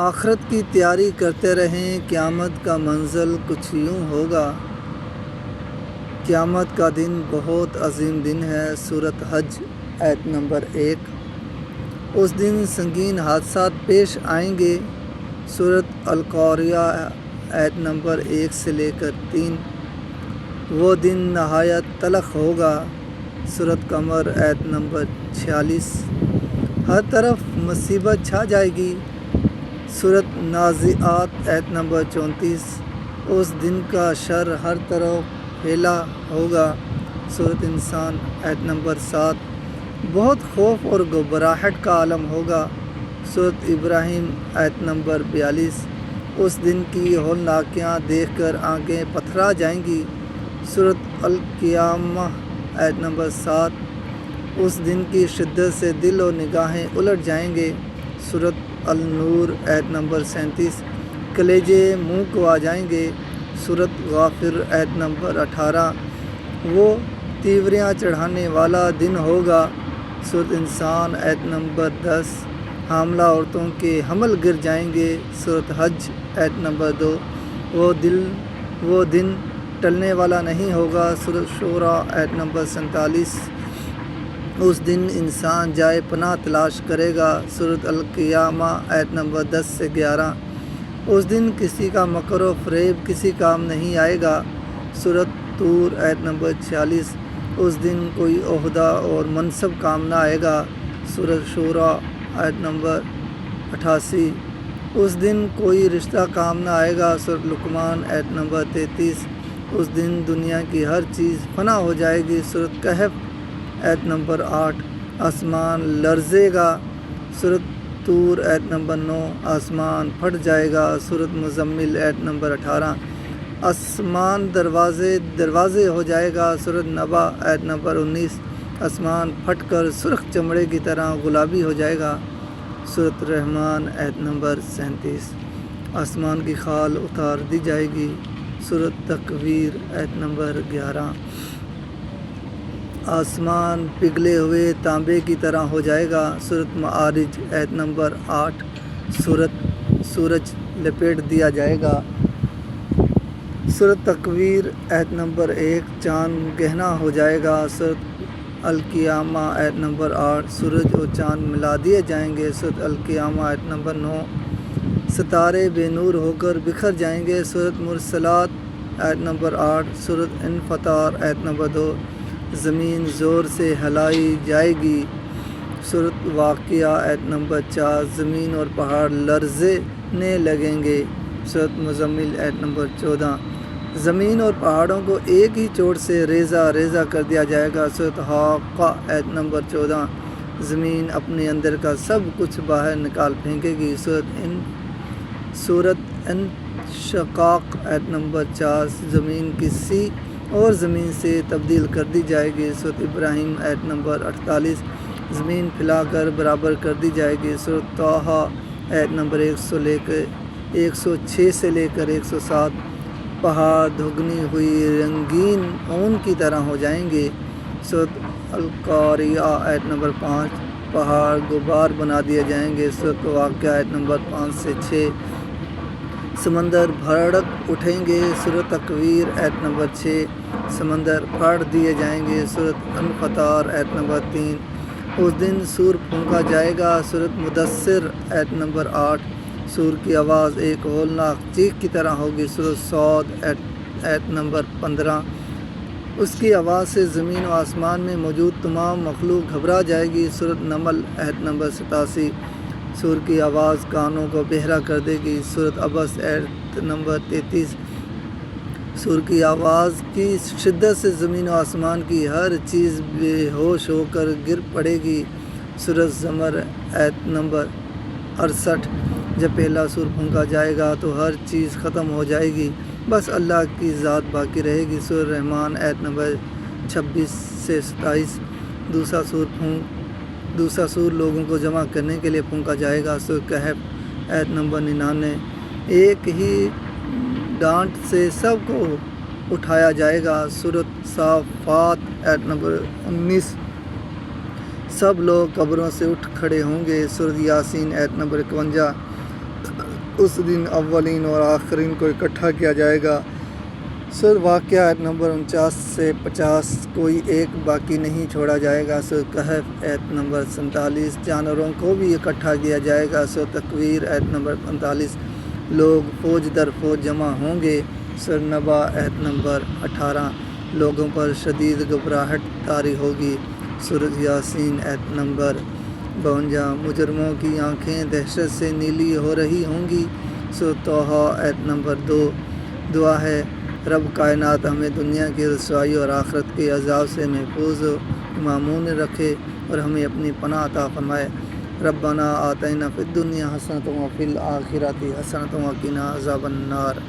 آخرت کی تیاری کرتے رہیں، قیامت کا منزل کچھ یوں ہوگا۔ قیامت کا دن بہت عظیم دن ہے۔ سورۃ حج آیت نمبر 1۔ اس دن سنگین حادثات پیش آئیں گے۔ سورۃ القاریہ آیت نمبر 1 سے لے کر 3۔ وہ دن نہایت تلخ ہوگا۔ سورۃ قمر آیت نمبر 46۔ ہر طرف مصیبت چھا جائے گی۔ سورۃ نازعات آیت نمبر 34۔ اس دن کا شر ہر طرف پھیلا ہوگا۔ سورۃ انسان آیت نمبر 7۔ بہت خوف اور گھبراہٹ کا عالم ہوگا۔ سورۃ ابراہیم آیت نمبر 42۔ اس دن کی ہولناکیاں دیکھ کر آنکھیں پتھرا جائیں گی۔ سورۃ القیامہ آیت نمبر 7۔ اس دن کی شدت سے دل و نگاہیں الٹ جائیں گے۔ سورۃ النور آیت نمبر 37۔ کلیجے منہ کو آ جائیں گے۔ سورۃ غافر آیت نمبر 18۔ وہ تیوریاں چڑھانے والا دن ہوگا۔ سورۃ انسان آیت نمبر 10۔ حاملہ عورتوں کے حمل گر جائیں گے۔ سورۃ حج آیت نمبر 2۔ وہ دن ٹلنے والا نہیں ہوگا۔ سورۃ شورى آیت نمبر 47۔ اس دن انسان جائے پناہ تلاش کرے گا۔ سورۃ القیامہ آیت نمبر 10 سے 11۔ اس دن کسی کا مکر و فریب کسی کام نہیں آئے گا۔ سورۃ طور آیت نمبر 46۔ اس دن کوئی عہدہ اور منصب کام نہ آئے گا۔ سورۃ شورى آیت نمبر 88۔ اس دن کوئی رشتہ کام نہ آئے گا۔ سورۃ لقمان آیت نمبر 33۔ اس دن دنیا کی ہر چیز فنا ہو جائے گی۔ سورۃ کہف آیت نمبر 8۔ آسمان لرزے گا۔ سورۃ طور آیت نمبر 9۔ آسمان پھٹ جائے گا۔ سورۃ مزمل آیت نمبر 18۔ آسمان دروازے ہو جائے گا۔ سورۃ نبا آیت نمبر 19۔ آسمان پھٹ کر سرخ چمڑے کی طرح گلابی ہو جائے گا۔ سورۃ رحمان آیت نمبر 37۔ آسمان کی کھال اتار دی جائے گی۔ سورۃ تکویر آیت نمبر 11۔ آسمان پگھلے ہوئے تانبے کی طرح ہو جائے گا۔ سورۃ معارج آیت نمبر 8۔ سورج لپیٹ دیا جائے گا۔ سورۃ تکویر آیت نمبر 1۔ چاند گہنا ہو جائے گا۔ سورۃ القیامہ آیت نمبر 8۔ سورج اور چاند ملا دیے جائیں گے۔ سورۃ القیامہ آیت نمبر 9۔ ستارے بے نور ہو کر بکھر جائیں گے۔ سورۃ مرسلات آیت نمبر 8۔ سورۃ انفطار آیت نمبر 2۔ زمین زور سے ہلائی جائے گی۔ سورۃ واقعہ آیت نمبر 4۔ زمین اور پہاڑ لرزنے لگیں گے۔ سورۃ مزمل آیت نمبر 14۔ زمین اور پہاڑوں کو ایک ہی چوٹ سے ریزہ ریزہ کر دیا جائے گا۔ سورۃ حاقہ آیت نمبر 14۔ زمین اپنے اندر کا سب کچھ باہر نکال پھینکے گی۔ سورۃ انشقاق آیت نمبر 4۔ زمین کسی اور زمین سے تبدیل کر دی جائے گی۔ سورۃ ابراہیم آیت نمبر 48۔ زمین پھیلا کر برابر کر دی جائے گی۔ سورۃ طٰہٰ آیت نمبر 106 سے لے کر 107۔ پہاڑ دھگنی ہوئی رنگین اون کی طرح ہو جائیں گے۔ سورۃ القاریہ آیت نمبر 5۔ پہاڑ غبار بنا دیے جائیں گے۔ سورۃ واقعہ آیت نمبر 5 سے 6۔ سمندر بھڑک اٹھیں گے۔ سورۃ تکویر آیت نمبر 6۔ سمندر پھاڑ دیے جائیں گے۔ سورۃ انفطار آیت نمبر 3۔ اس دن سور پھونکا جائے گا۔ سورۃ مدثر آیت نمبر 8۔ سور کی آواز ایک ہولناک چیخ کی طرح ہوگی۔ سورۃ صاد آیت نمبر 15۔ اس کی آواز سے زمین و آسمان میں موجود تمام مخلوق گھبرا جائے گی۔ سورۃ نمل آیت نمبر 87۔ سور کی آواز کانوں کو بہرا کر دے گی۔ سورۃ عبس آیت نمبر 33۔ سور کی آواز کی شدت سے زمین و آسمان کی ہر چیز بے ہوش ہو کر گر پڑے گی۔ سورۃ زمر آیت نمبر 68۔ جب پہلا سور پھونکا جائے گا تو ہر چیز ختم ہو جائے گی، بس اللہ کی ذات باقی رہے گی۔ سورۃ رحمان آیت نمبر 26 سے 27۔ دوسرا سور لوگوں کو جمع کرنے کے لیے پھونکا جائے گا۔ سورۃ کہف آیت نمبر 99۔ ایک ہی ڈانٹ سے سب کو اٹھایا جائے گا۔ سورۃ صافات آیت نمبر 19۔ سب لوگ قبروں سے اٹھ کھڑے ہوں گے۔ سورۃ یاسین آیت نمبر 51۔ اس دن اولین اور آخرین کو اکٹھا کیا جائے گا۔ سورۃ واقعہ آیت نمبر 49 سے 50 کوئی ایک باقی نہیں چھوڑا جائے گا۔ سورۃ کہف آیت نمبر 47 جانوروں کو بھی اکٹھا کیا جائے گا۔ سورۃ تکویر آیت نمبر 45 لوگ فوج در فوج جمع ہوں گے۔ سورۃ نبا آیت نمبر 18 لوگوں پر شدید گھبراہٹ طاری ہوگی۔ سورۃ یاسین آیت نمبر 52 مجرموں کی آنکھیں دہشت سے نیلی ہو رہی ہوں گی۔ سورۃ طٰہٰ آیت نمبر 2 دعا ہے رب کائنات ہمیں دنیا کی رسوائی اور آخرت کے عذاب سے محفوظ و مامون رکھے اور ہمیں اپنی پناہ عطا فرمائے۔ ربنا آتینا فی الدنیا حسنۃ وفی الآخرۃ حسنۃ وقنا عذاب النار۔